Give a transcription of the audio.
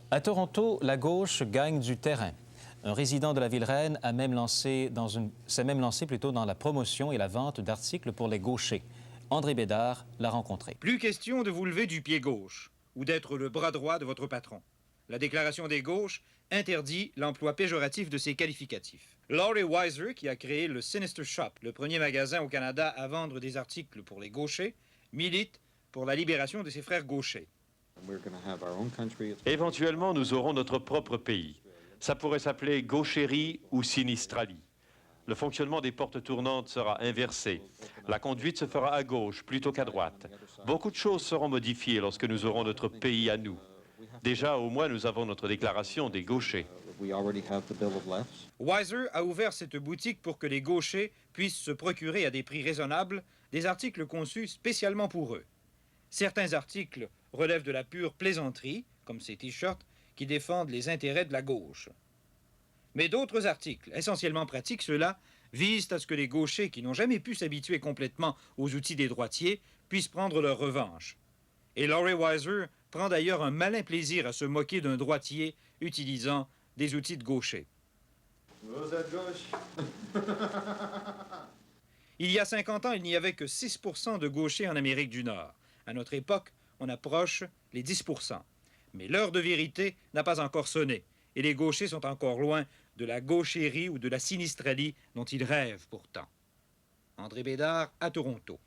À Toronto, la gauche gagne du terrain. Un résident de la ville reine s'est même lancé plutôt dans la promotion et la vente d'articles pour les gauchers. André Bédard l'a rencontré. Plus question de vous lever du pied gauche ou d'être le bras droit de votre patron. La Déclaration des gauches interdit l'emploi péjoratif de ces qualificatifs. Laurie Weiser, qui a créé le Sinister Shop, le premier magasin au Canada à vendre des articles pour les gauchers, milite pour la libération de ses frères gauchers. Éventuellement, nous aurons notre propre pays. Ça pourrait s'appeler gauchérie ou sinistralie. Le fonctionnement des portes tournantes sera inversé. La conduite se fera à gauche plutôt qu'à droite. Beaucoup de choses seront modifiées lorsque nous aurons notre pays à nous. Déjà, au moins, nous avons notre déclaration des gauchers. Weiser a ouvert cette boutique pour que les gauchers puissent se procurer à des prix raisonnables des articles conçus spécialement pour eux. Certains articles relèvent de la pure plaisanterie, comme ces t-shirts qui défendent les intérêts de la gauche. Mais d'autres articles, essentiellement pratiques, ceux-là, visent à ce que les gauchers qui n'ont jamais pu s'habituer complètement aux outils des droitiers puissent prendre leur revanche. Et Laurie Weiser prend d'ailleurs un malin plaisir à se moquer d'un droitier utilisant des outils de gaucher. Vous êtes gauche. Il y a 50 ans, il n'y avait que 6% de gauchers en Amérique du Nord. À notre époque, on approche les 10%. Mais l'heure de vérité n'a pas encore sonné, et les gauchers sont encore loin de la gauchérie ou de la sinistralie dont ils rêvent pourtant. André Bédard à Toronto.